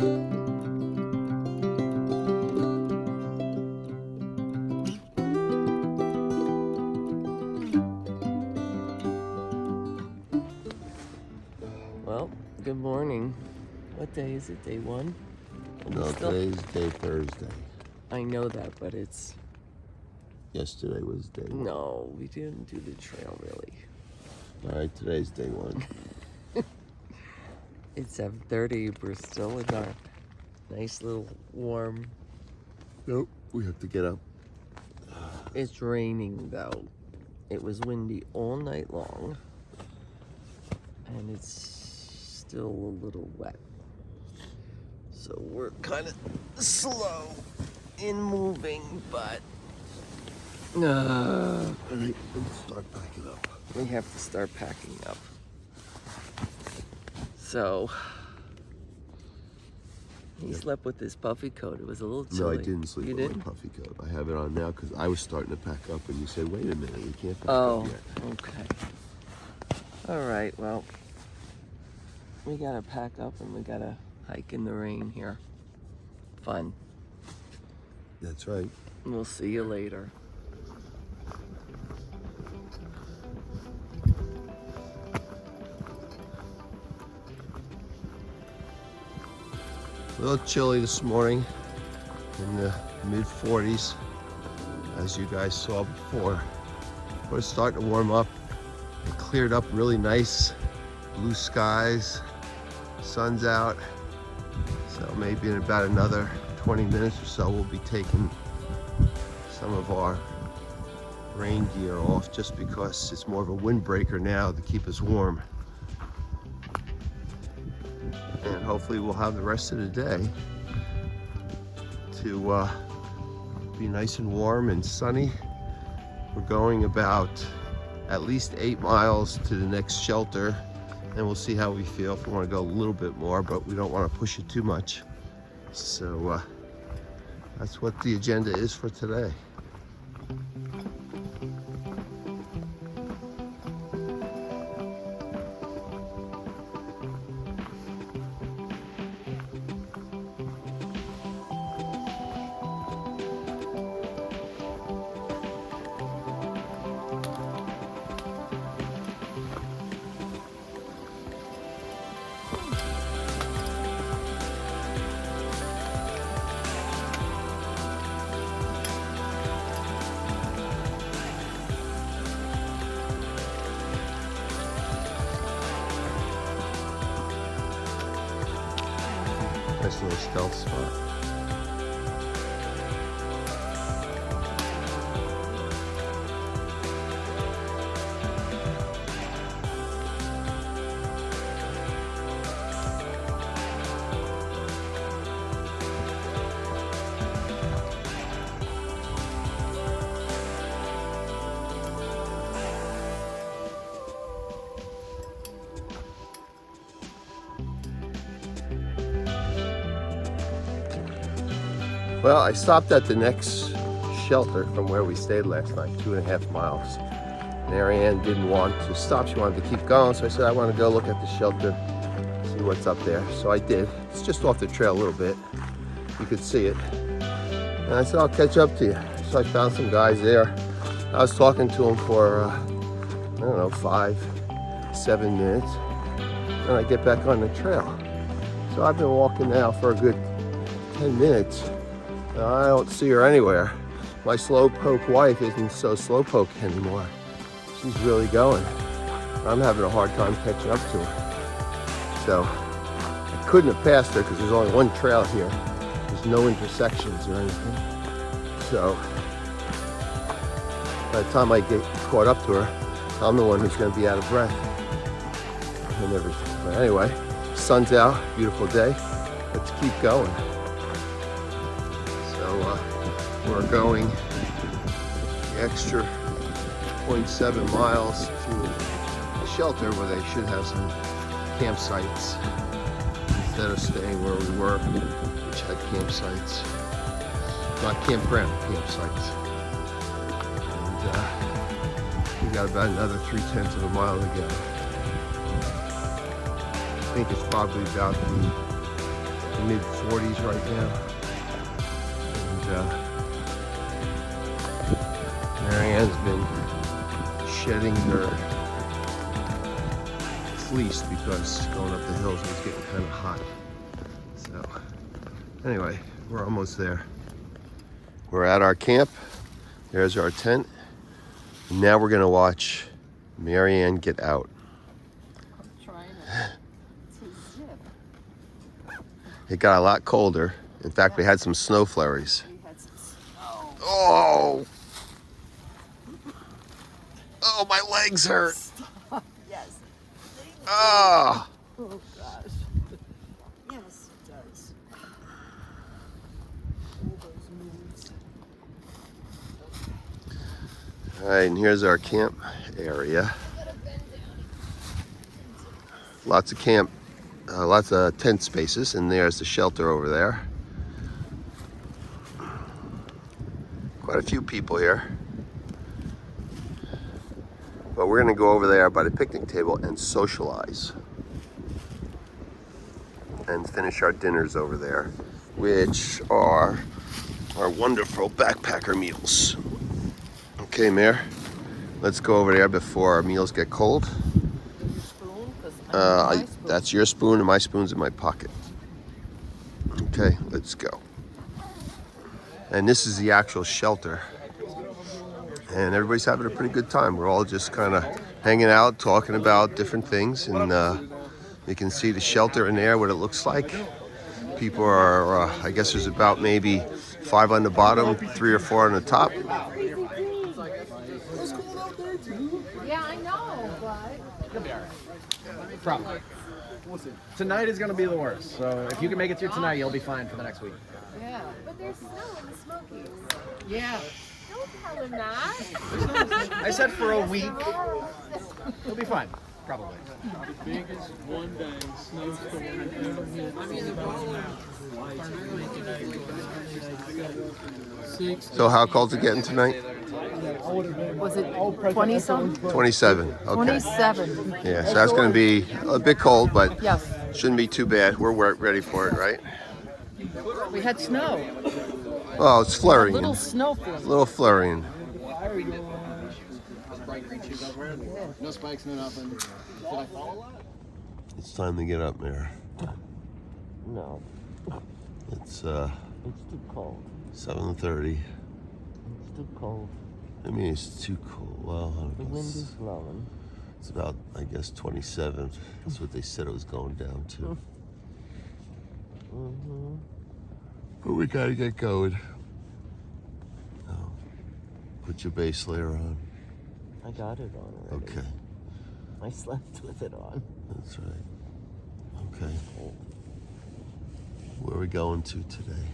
Well, good morning. What day is it? Day one? No, today's day Thursday. I know that, but it's... Yesterday was day one. No, we didn't do the trail, really. All right, today's day one. It's 7:30. We're still in our nice little warm... Nope, we have to get up. It's raining, though. It was windy all night long. And it's still a little wet. So we're kind of slow in moving, but... All right, let's start packing up. We have to start packing up. So... He slept with his puffy coat. It was a little chilly. No, I didn't sleep You with didn't? my puffy coat. I have it on now because I was starting to pack up and you said, wait a minute, we can't pack Oh, up yet. okay. All right, well, we gotta pack up and we gotta hike in the rain here. Fun. That's right. We'll see you later. A little chilly this morning, in the mid-40s, as you guys saw before. But it's starting to warm up. It cleared up really nice. Blue skies, sun's out. So maybe in about another 20 minutes or so, we'll be taking some of our rain gear off just because it's more of a windbreaker now to keep us warm. And hopefully we'll have the rest of the day to be nice and warm and sunny. We're going about at least 8 miles to the next shelter, and we'll see how we feel if we want to go a little bit more, but we don't want to push it too much. So that's what the agenda is for today. Nice little stealth spot. Well, I stopped at the next shelter from where we stayed last night, 2.5 miles. Mary Ann didn't want to stop, she wanted to keep going, so I said I want to go look at the shelter, see what's up there. So I did. It's just off the trail a little bit. You could see it. And I said, I'll catch up to you. So I found some guys there. I was talking to them for, I don't know, 5-7 minutes. And I get back on the trail. So I've been walking now for a good 10 minutes. I don't see her anywhere. My slowpoke wife isn't so slowpoke anymore. She's really going. I'm having a hard time catching up to her. So I couldn't have passed her because there's only one trail here. There's no intersections or anything. So by the time I get caught up to her, I'm the one who's going to be out of breath and everything. But anyway, sun's out, beautiful day. Let's keep going. We're going the extra 0.7 miles to a shelter where they should have some campsites instead of staying where we were, which had campsites. Not campground, campsites. And we got about another 3/10 of a mile to go. I think it's probably about the the mid-40s right now. And Marianne's been shedding her fleece because going up the hills was getting kind of hot. So anyway, we're almost there. We're at our camp. There's our tent. And now we're gonna watch Marianne get out. I'm trying to zip. It got a lot colder. In fact, we had some snow flurries. We had some snow. Oh! Oh, my legs hurt. Stop. Yes. Ah! Oh gosh. Yes, it does. All those moves. All right, and here's our camp area. Lots of tent spaces, and there's the shelter over there. Quite a few people here. But we're gonna go over there by the picnic table and socialize. And finish our dinners over there, which are our wonderful backpacker meals. Okay, Mare, let's go over there before our meals get cold. Your spoon? 'Cause I don't have my spoon. That's your spoon, and my spoon's in my pocket. Okay, let's go. And this is the actual shelter. And everybody's having a pretty good time. We're all just kind of hanging out, talking about different things. And you can see the shelter in there, what it looks like. People are, I guess there's about maybe 5 on the bottom, 3 or 4 on the top. Yeah, I know, but You'll be all right. Probably. Tonight is going to be the worst. So if you can make it through tonight, you'll be fine for the next week. yeah. But there's snow in the Smokies. Yeah. Don't tell him that. I said for a week. You'll be fine. Probably. Biggest one-day snowstorm ever hit. So how cold's it getting tonight? Was it 20-something? 27. Okay. 27. Yeah, so that's going to be a bit cold, but Yes. shouldn't be too bad. We're ready for it, right? We had snow. Oh, it's flurrying. Little snow flakes. Little flurrying. Bright green shoes I was wearing. No spikes, no nothing. Did I fall a lot? It's time to get up there. No, It's it's too cold. 7:30. It's too cold. I mean, it's too cold. Well, I The don't know. wind is blowing. It's about, I guess, 27. That's what they said it was going down to. Mm-hmm. But we gotta get going. Oh. Put your base layer on. I got it on already. Okay, I slept with it on. that's right. Okay. Where are we going to today?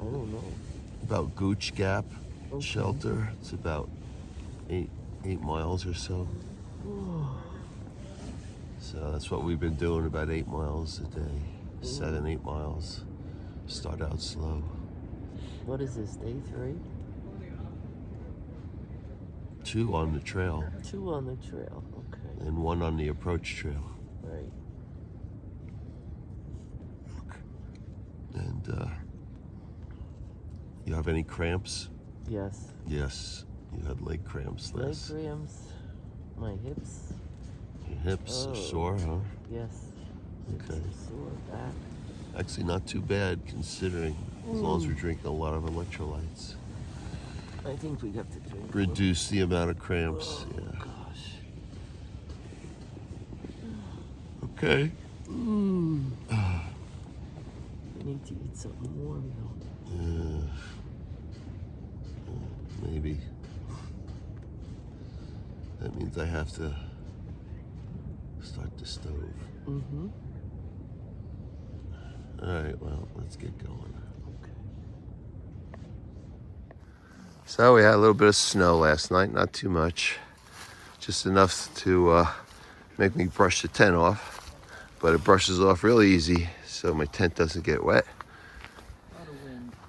I don't know. About Gooch Gap Okay. Shelter. It's about 8 miles or so. So that's what we've been doing, about 8 miles a day. 7, 8 miles. Start out slow. What is this, day 3? 2 on the trail 2 on the trail. Okay. and 1 on the approach trail. Right. And you have any cramps? Yes. Yes, you had leg cramps Leg last. cramps. My hips. Your hips Oh. are sore, huh? Yes. Hips Okay. are sore. Back. Actually, not too bad considering, as long as we're drinking a lot of electrolytes. I think we have to drink. Reduce the amount of cramps. Oh, Yeah. gosh. Okay. We need to eat something warm though. Maybe. That means I have to start the stove. Mm-hmm. All right, well, let's get going. Okay. So we had a little bit of snow last night, not too much. Just enough to make me brush the tent off. But it brushes off real easy, so my tent doesn't get wet.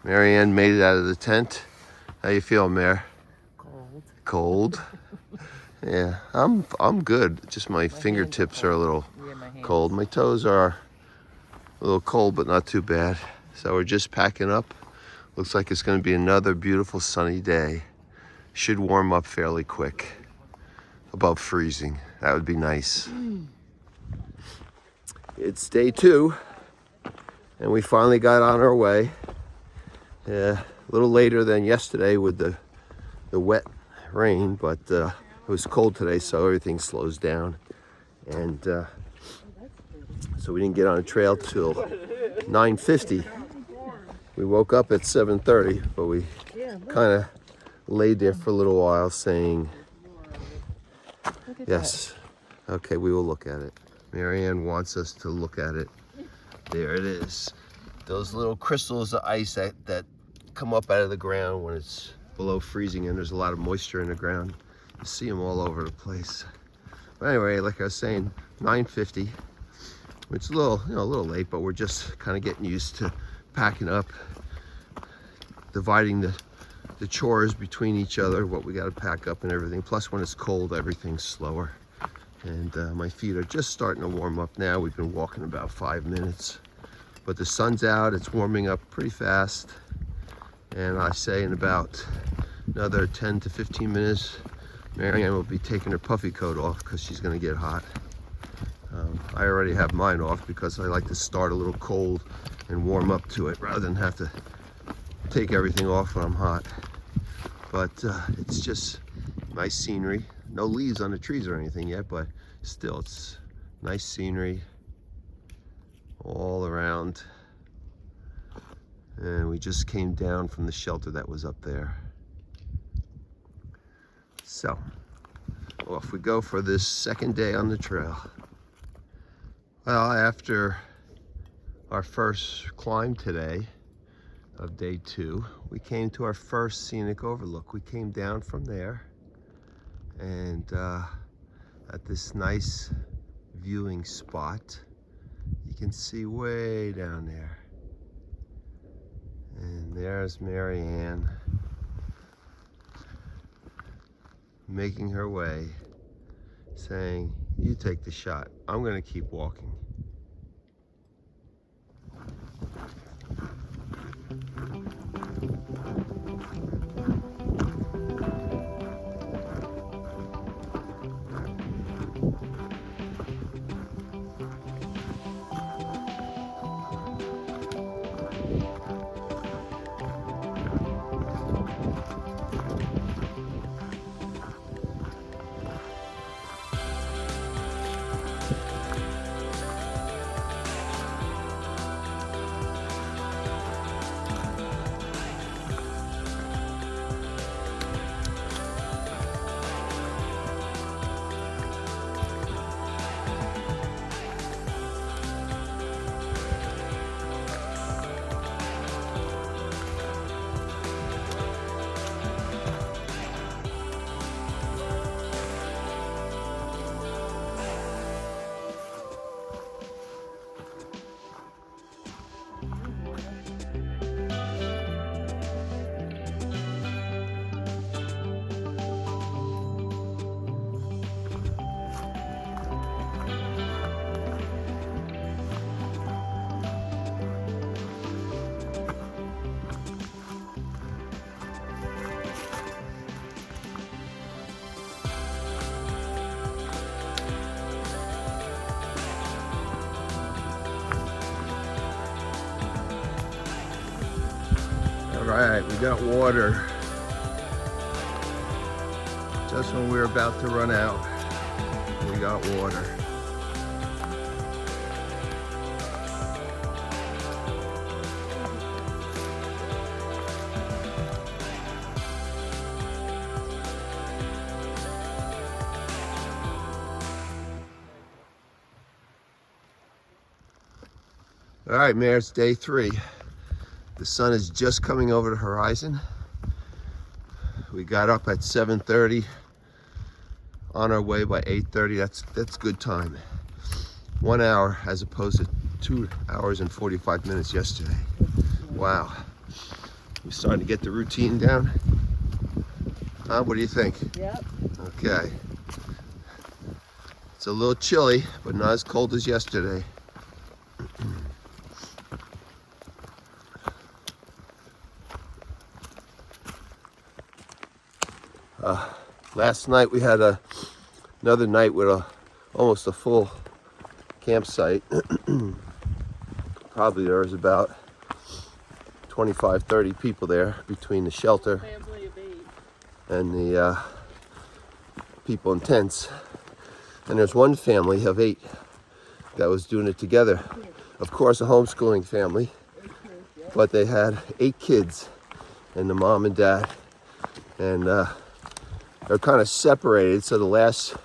Marianne made it out of the tent. How you feeling, Mare? Cold. Cold? Yeah, I'm good. Just my fingertips are a little Yeah, my cold. My toes are a little cold, but not too bad. So we're just packing up. Looks like it's going to be another beautiful sunny day. Should warm up fairly quick. Above freezing. That would be nice. It's day 2, and we finally got on our way. A little later than yesterday with the wet rain, but it was cold today, so everything slows down. And so we didn't get on a trail till 9:50. We woke up at 7:30, but we kind of laid there for a little while saying, yes, okay, we will look at it. Marianne wants us to look at it. There it is. Those little crystals of ice that come up out of the ground when it's below freezing and there's a lot of moisture in the ground. You see them all over the place. But anyway, like I was saying, 9:50. It's a little late, but we're just kind of getting used to packing up, dividing the chores between each other, what we got to pack up and everything. Plus, when it's cold, everything's slower. And my feet are just starting to warm up now. We've been walking about 5 minutes, but the sun's out. It's warming up pretty fast. And I say in about another 10 to 15 minutes, Marianne will be taking her puffy coat off because she's going to get hot. I already have mine off because I like to start a little cold and warm up to it rather than have to take everything off when I'm hot. But it's just nice scenery. No leaves on the trees or anything yet, but still it's nice scenery all around. And we just came down from the shelter that was up there. So off we go for this second day on the trail. Well, after our first climb today of day 2, we came to our first scenic overlook. We came down from there and at this nice viewing spot, you can see way down there. And there's Marianne making her way, saying, "You take the shot. I'm going to keep walking." All right, we got water. Just when we were about to run out, we got water. All right, Mayor, it's day 3. The sun is just coming over the horizon. We got up at 7:30, on our way by 8:30. That's good time. 1 hour as opposed to 2 hours and 45 minutes yesterday. Wow. We're starting to get the routine down. What do you think? Yep. Okay. It's a little chilly, but not as cold as yesterday. Last night we had another night with almost a full campsite. Probably there was about 25, 30 people there between the shelter Family of 8. and the people in tents. And there's one family of 8 that was doing it together. Of course, a homeschooling family, but they had 8 kids and the mom and dad. And they're kind of separated, so the last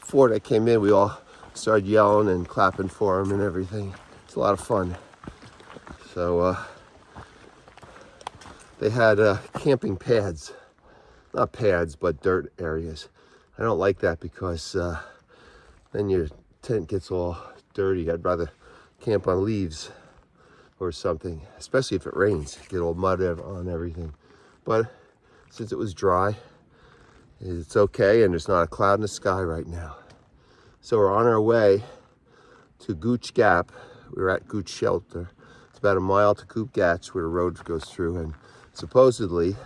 4 that came in, we all started yelling and clapping for them and everything. It's a lot of fun. So they had camping pads, not pads, but dirt areas. I don't like that because then your tent gets all dirty. I'd rather camp on leaves or something, especially if it rains, get all mud on everything. But since it was dry, it's okay, and there's not a cloud in the sky right now. So we're on our way to Gooch Gap. We're at Gooch Shelter. It's about a mile to Gooch Gap where the road goes through, and supposedly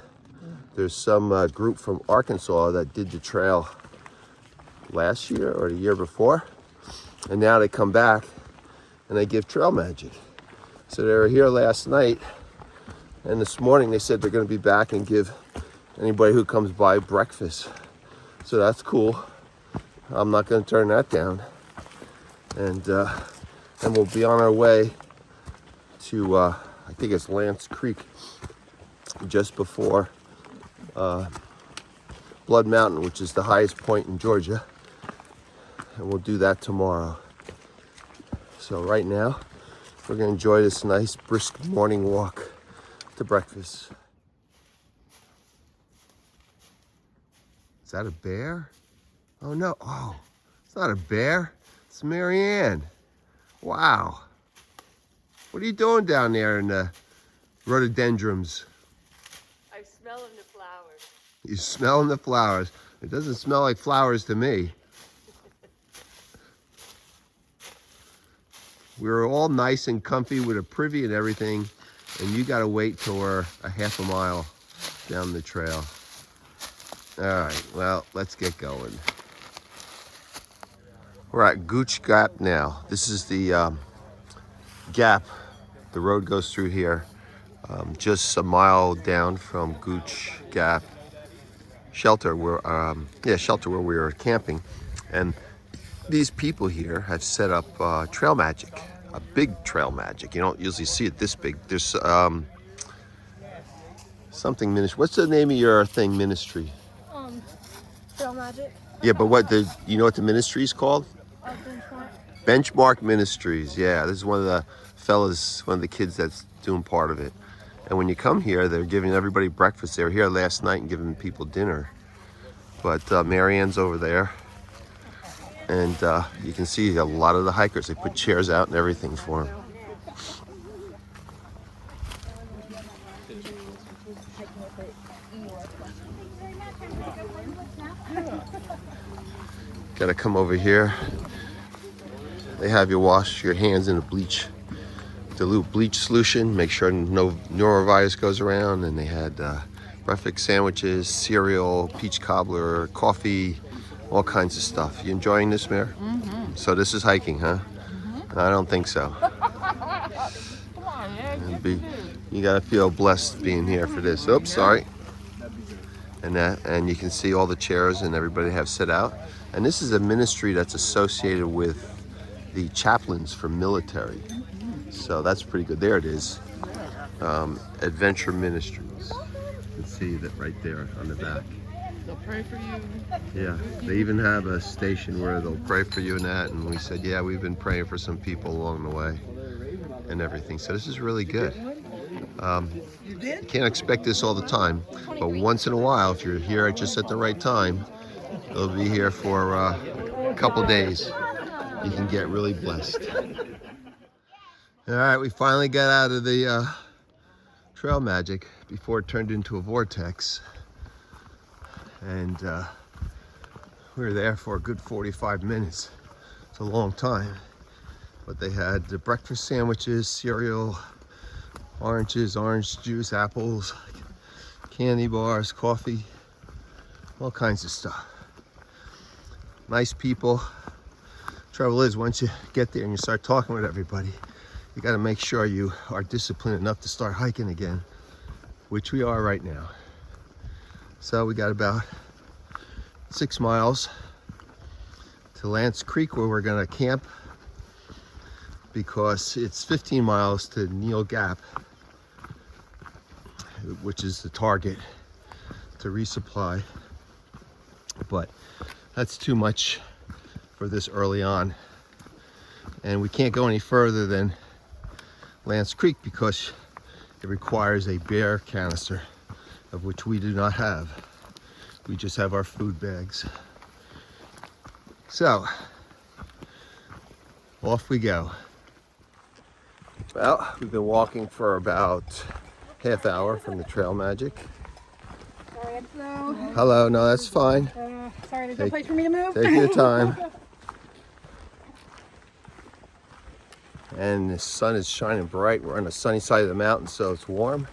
there's some group from Arkansas that did the trail last year or the year before, and now they come back and they give trail magic. So they were here last night, and this morning they said they're going to be back and give anybody who comes by breakfast. So that's cool. I'm not going to turn that down. And we'll be on our way to I think it's Lance Creek, just before Blood Mountain, which is the highest point in Georgia, and we'll do that tomorrow. So right now we're going to enjoy this nice brisk morning walk to breakfast. Is that a bear? Oh no, oh, it's not a bear, it's Marianne. Wow. What are you doing down there in the rhododendrons? I'm smelling the flowers. You smelling the flowers. It doesn't smell like flowers to me. We were all nice and comfy with a privy and everything, and you gotta wait till we're a half a mile down the trail. All right, well, let's get going. We're at Gooch Gap now. This is the gap. The road goes through here, just a mile down from Gooch Gap shelter where we were camping. And these people here have set up trail magic, a big trail magic. You don't usually see it this big. There's something ministry. What's the name of your thing, ministry? Trail magic. Yeah, but you know what the ministry is called? Benchmark Ministries. Yeah, this is one of the fellas, one of the kids that's doing part of it. And when you come here, they're giving everybody breakfast. They were here last night and giving people dinner. But Marianne's over there. And you can see a lot of the hikers. They put chairs out and everything for them. Gotta come over here. They have you wash your hands in a dilute bleach solution. Make sure no norovirus goes around. And they had breakfast sandwiches, cereal, peach cobbler, coffee, all kinds of stuff. You enjoying this, Mare? Mm-hmm. So this is hiking, huh? Mm-hmm. I don't think so. Come on, man. You gotta feel blessed being here for this. Oops, sorry. And you can see all the chairs and everybody have set out. And this is a ministry that's associated with the chaplains for military. So that's pretty good. There it is. Adventure Ministries. You can see that right there on the back. They'll pray for you. Yeah, they even have a station where they'll pray for you and that. And we said, yeah, we've been praying for some people along the way and everything. So this is really good. You can't expect this all the time, but once in a while, if you're here just at the right time, you'll be here for a couple days. You can get really blessed. All right, we finally got out of the trail magic before it turned into a vortex. And we were there for a good 45 minutes. a long time. But they had the breakfast sandwiches, cereal, oranges, orange juice, apples, candy bars, coffee, all kinds of stuff. Nice people. Trouble is, once you get there and you start talking with everybody, you got to make sure you are disciplined enough to start hiking again, which we are right now. So we got about 6 miles to Lance Creek, where we're gonna camp, because it's 15 miles to Neal Gap, which is the target to resupply. But that's too much for this early on. And we can't go any further than Lance Creek because it requires a bear canister, of which we do not have. We just have our food bags. So, off we go. Well, we've been walking for about half hour from the Trail Magic. Sorry, I'm slow. Hello, no, that's fine. Sorry, there's no place for me to move. Take your time. And the sun is shining bright. We're on the sunny side of the mountain, so it's warm.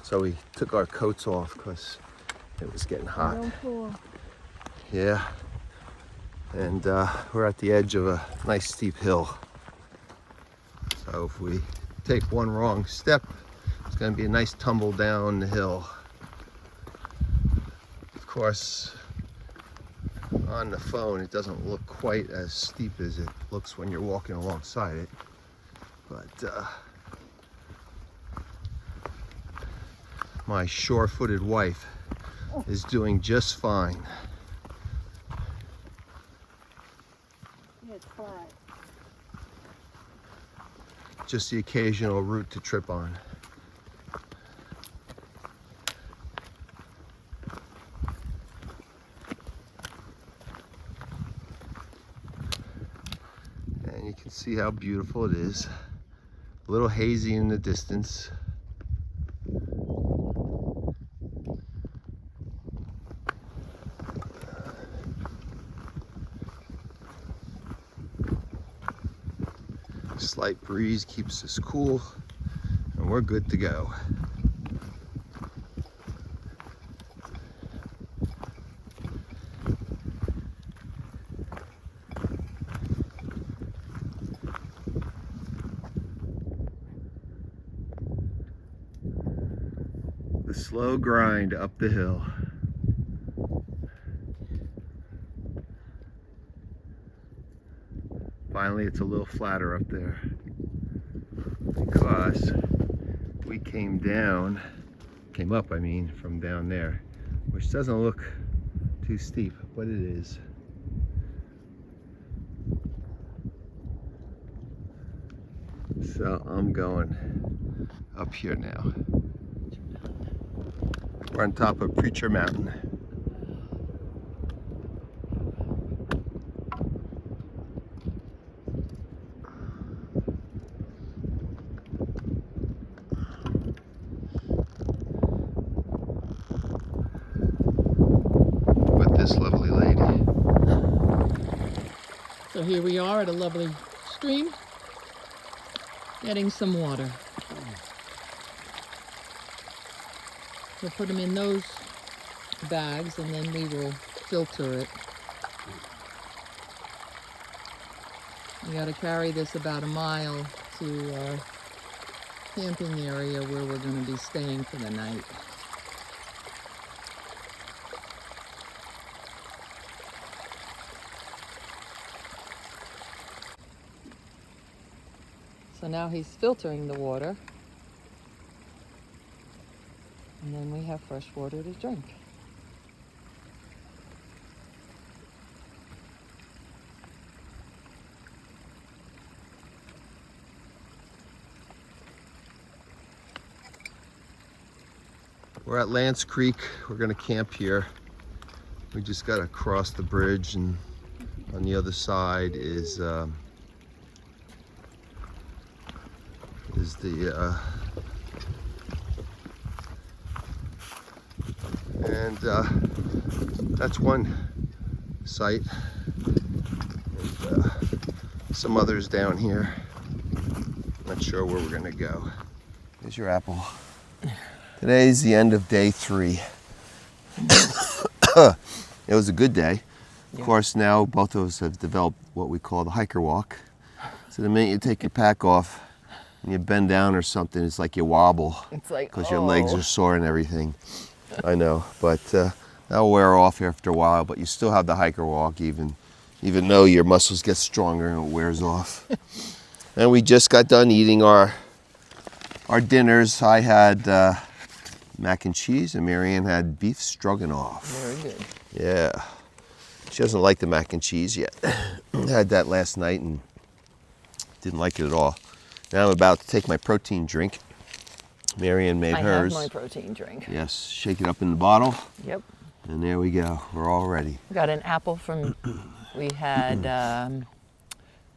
So we took our coats off because it was getting hot. Oh, cool. Yeah. And we're at the edge of a nice steep hill. So if we take one wrong step, it's going to be a nice tumble down the hill. Of course, on the phone, it doesn't look quite as steep as it looks when you're walking alongside it. But my sure-footed wife is doing just fine. Yeah, it's flat. Just the occasional root to trip on. And you can see how beautiful it is. A little hazy in the distance. Slight breeze keeps us cool, and we're good to go. The slow grind up the hill. Finally, it's a little flatter up there because we came up, I mean, from down there, which doesn't look too steep, but it is. So I'm going up here now. We're on top of Preacher Mountain. This lovely lady. So here we are at a lovely stream, getting some water. We'll put them in those bags and then we will filter it. We got to carry this about a mile to our camping area where we're going to be staying for the night. So now he's filtering the water, and then we have fresh water to drink. We're at Lance Creek. We're gonna camp here. We just gotta cross the bridge, and on the other side is the and that's one site. And, some others down here. Not sure where we're gonna go. Here's your apple. Today's the end of day 3. It was a good day. Of course, now both of us have developed what we call the hiker walk. So the minute you take your pack off and you bend down or something, it's like you wobble It's like, because your legs are sore and everything. I know, but that'll wear off after a while. But you still have the hiker walk, even though your muscles get stronger and it wears off. And we just got done eating our dinners. I had mac and cheese, and Marianne had beef stroganoff. Very good. Yeah. She doesn't like the mac and cheese yet. I had that last night and didn't like it at all. Now I'm about to take my protein drink. Marianne made I hers. have my protein drink. Yes, shake it up in the bottle, Yep. and there we go. We're all ready. We got an apple from, we had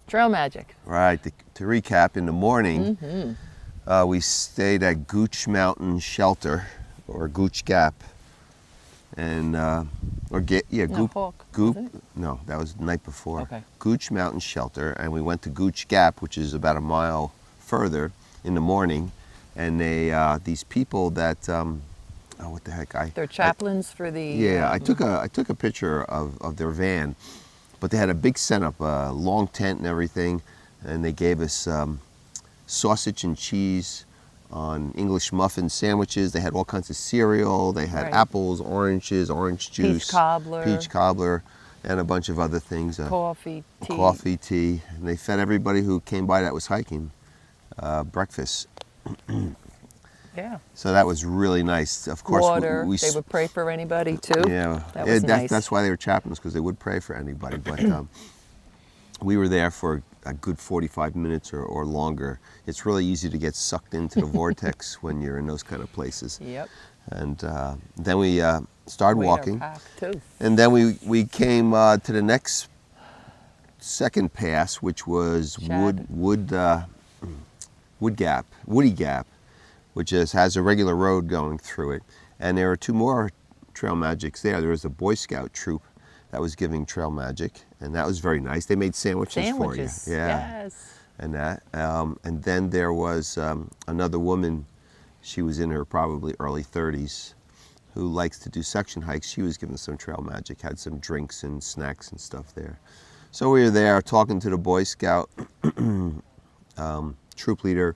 Trail Magic. Right, to recap, in the morning, we stayed at Gooch Mountain Shelter, or Gooch Gap, and, Hawk, no, that was the night before. Okay. Gooch Mountain Shelter, and we went to Gooch Gap, which is about a mile further, in the morning, and these people that, what the heck, They're chaplains for the... yeah, I took a picture of their van, but they had a big setup, a long tent and everything, and they gave us sausage and cheese on English muffin sandwiches. They had all kinds of cereal. They had Right. apples, oranges, orange juice, Peach cobbler, and a bunch of other things. coffee, tea. Coffee, tea, and they fed everybody who came by that was hiking breakfast. Yeah. So that was really nice. Of course, Water. They would pray for anybody too. Yeah, That was nice. That's why they were chaplains, because they would pray for anybody. But we were there for a good 45 minutes or longer. It's really easy to get sucked into the vortex when you're in those kind of places. Yep. And then we started We ate our walking, pack, too. and then we came to the next second pass, which was Woody Gap, which has a regular road going through it. And there are 2 more Trail Magics there. There was a Boy Scout troop that was giving Trail Magic, and that was very nice. They made sandwiches for you. Yeah. Yes. And that. And then there was another woman, she was in her probably early 30s, who likes to do section hikes. She was given some Trail Magic, had some drinks and snacks and stuff there. So we were there talking to the Boy Scout troop leader.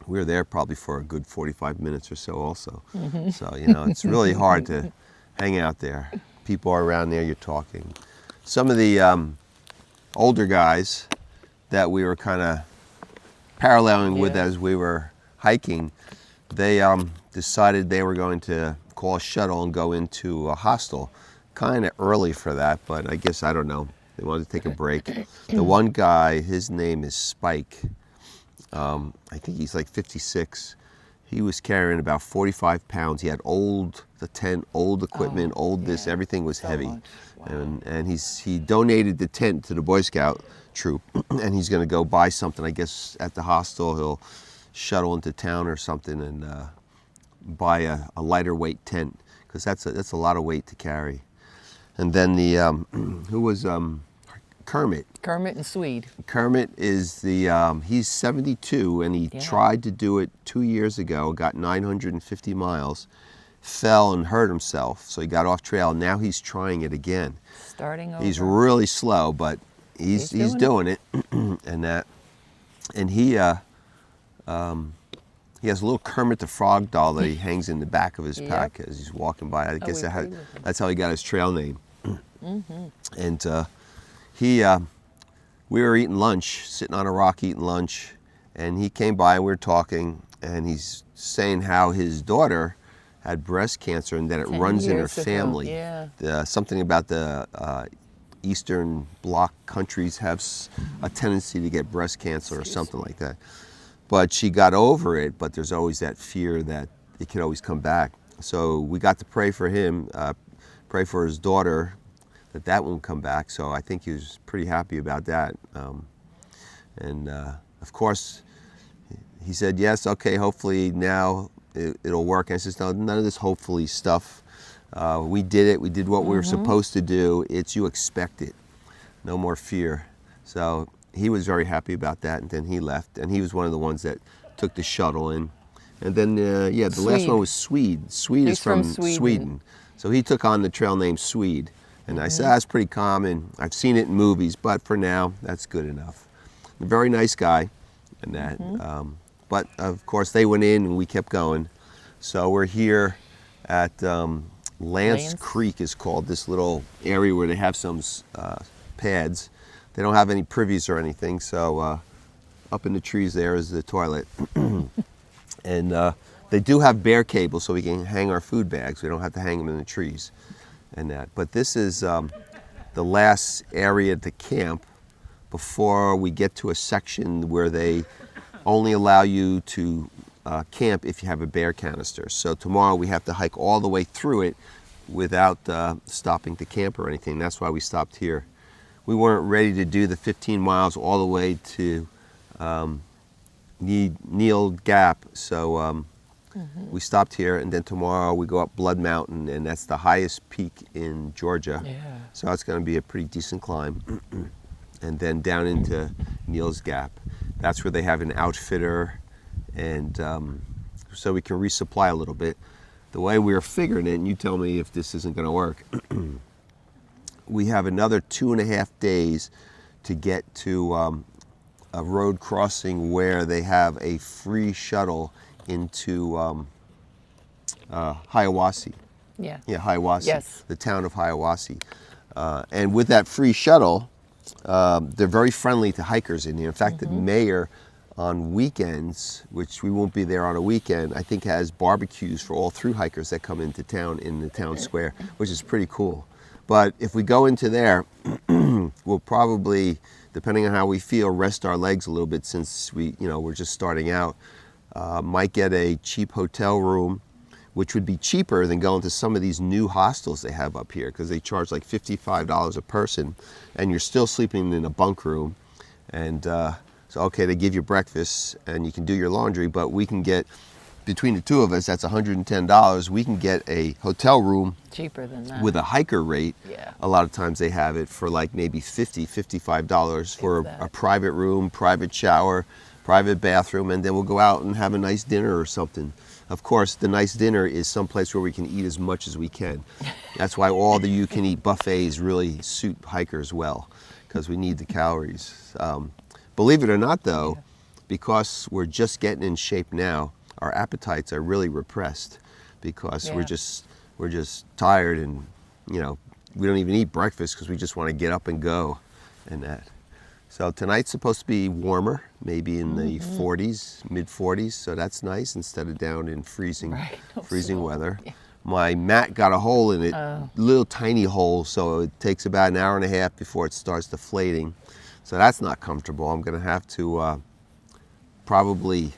We were there probably for a good 45 minutes or so also. So, it's really hard to hang out there. People are around there, you're talking. Some of the older guys that we were kind of paralleling with Yeah. as we were hiking, they decided they were going to call a shuttle and go into a hostel. Kind of early for that, but I guess, I don't know. They wanted to take a break. The one guy, his name is Spike. I think he's like 56. He was carrying about 45 pounds. He had the tent, old equipment, this, yeah. everything was So heavy. much. Wow. And he donated the tent to the Boy Scout troop, and he's going to go buy something. I guess at the hostel he'll shuttle into town or something and buy a lighter weight tent, because that's a lot of weight to carry. And then the who was Kermit. Kermit and Swede. Kermit is he's 72, and he tried to do it 2 years ago, got 950 miles, fell and hurt himself, so he got off trail. Now he's trying it again. Starting over. He's really slow, but he's doing it. And he has a little Kermit the Frog doll that he hangs in the back of his pack as he's walking by. I guess that's how he got his trail name. And we were eating lunch, sitting on a rock eating lunch, and he came by and we were talking, and he's saying how his daughter had breast cancer and that it 10 runs in her years ago, family. yeah. Something about the Eastern Bloc countries have a tendency to get breast cancer or something like that. But she got over it, but there's always that fear that it could always come back. So we got to pray for him, pray for his daughter, that won't come back. So I think he was pretty happy about that. Of course, he said, yes, okay, hopefully now it'll work. And I says, no, none of this hopefully stuff. We did it. We did what we were supposed to do. You expect it. No more fear. So he was very happy about that, and then he left, and he was one of the ones that took the shuttle in. And then, the last one was Swede. Swede is He's from from Sweden. Sweden. So he took on the trail named Swede. And I said, that's pretty common. I've seen it in movies, but for now, that's good enough. A very nice guy, and that. But of course, they went in and we kept going. So we're here at Lance Creek is called, this little area where they have some pads. They don't have any privies or anything, so up in the trees there is the toilet. And they do have bear cable so we can hang our food bags. We don't have to hang them in the trees and that. But this is the last area to camp before we get to a section where they only allow you to camp if you have a bear canister. So tomorrow we have to hike all the way through it without stopping to camp or anything. That's why we stopped here. We weren't ready to do the 15 miles all the way to Neal Gap, so we stopped here, and then tomorrow we go up Blood Mountain, and that's the highest peak in Georgia. Yeah. So it's going to be a pretty decent climb. And then down into Neal's Gap. That's where they have an outfitter, and so we can resupply a little bit. The way we were figuring it, and you tell me if this isn't going to work, we have another 2.5 days to get to a road crossing where they have a free shuttle into Hiawassee. Yeah. Yeah, Hiawassee. Yes. The town of Hiawassee. And with that free shuttle, they're very friendly to hikers in here. In fact, the mayor on weekends, which we won't be there on a weekend, I think has barbecues for all through hikers that come into town in the town square, which is pretty cool. But if we go into there, we'll probably, depending on how we feel, rest our legs a little bit since we're just starting out. Might get a cheap hotel room, which would be cheaper than going to some of these new hostels they have up here, because they charge like $55 a person, and you're still sleeping in a bunk room. And so, okay, they give you breakfast and you can do your laundry, but we can get, between the two of us, that's $110. We can get a hotel room Cheaper than that. with a hiker rate. Yeah. A lot of times they have it for like maybe $50, $55 for a private room, private shower, private bathroom, and then we'll go out and have a nice dinner or something. Of course, the nice dinner is someplace where we can eat as much as we can. That's why all the you-can-eat buffets really suit hikers well, because we need the calories. Believe it or not, though, because we're just getting in shape now, our appetites are really repressed because we're just tired, and we don't even eat breakfast because we just want to get up and go, and that. So tonight's supposed to be warmer, maybe in the 40s, mid 40s. So that's nice instead of down in freezing weather. Yeah. My mat got a hole in it, little tiny hole, so it takes about an hour and a half before it starts deflating. So that's not comfortable. I'm going to have to probably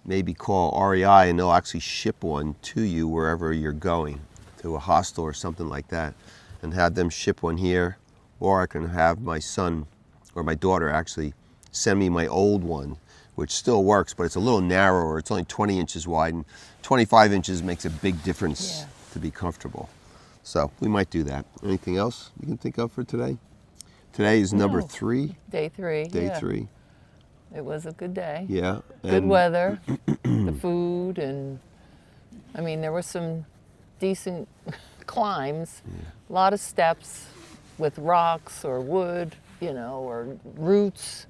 maybe call REI, and they'll actually ship one to you wherever you're going, to a hostel or something like that, and have them ship one here. Or I can have my son, or my daughter actually, send me my old one, which still works, but it's a little narrower. It's only 20 inches wide, and 25 inches makes a big difference to be comfortable. So we might do that. Anything else you can think of for today? Today is number 3. Day 3. Day 3. It was a good day. Yeah. Good weather, the food, and I mean, there were some decent climbs, a lot of steps with rocks or wood, or roots.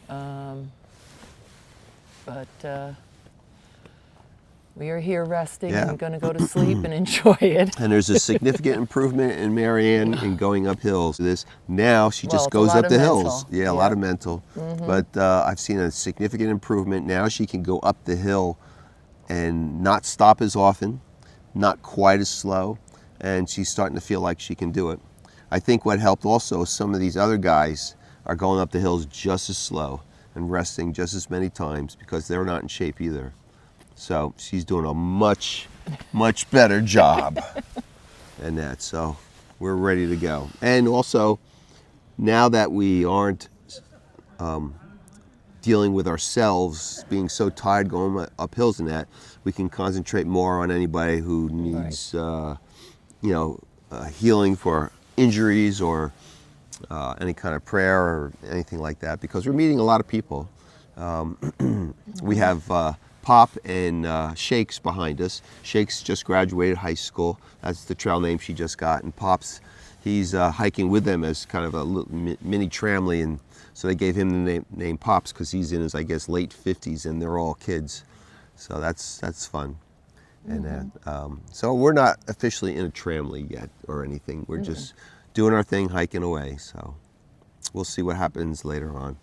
But we are here resting and going to go to sleep and enjoy it. And there's a significant improvement in Marianne in going up hills. Now she just goes up the hills. Yeah, a lot of mental. But I've seen a significant improvement. Now she can go up the hill and not stop as often, not quite as slow, and she's starting to feel like she can do it. I think what helped also, some of these other guys are going up the hills just as slow and resting just as many times because they're not in shape either. So she's doing a much, much better job. And that, so we're ready to go. And also, now that we aren't dealing with ourselves, being so tired going up hills and that, we can concentrate more on anybody who needs, healing for injuries or any kind of prayer or anything like that, because we're meeting a lot of people. We have Pop and Shakes behind us. Shakes just graduated high school. That's the trail name she just got. And Pop's, he's hiking with them as kind of a little mini tramley, and so they gave him the name Pops because he's in his, I guess, late 50s, and they're all kids. So that's fun. And so we're not officially in a tramley yet or anything. We're just doing our thing, hiking away. So we'll see what happens later on.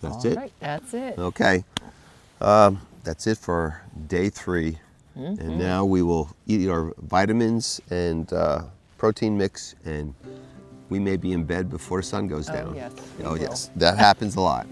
That's All it. right, that's it. Okay. That's it for day 3. And now we will eat our vitamins and protein mix, and we may be in bed before the sun goes down. Yes, we Oh, will. yes. That happens a lot.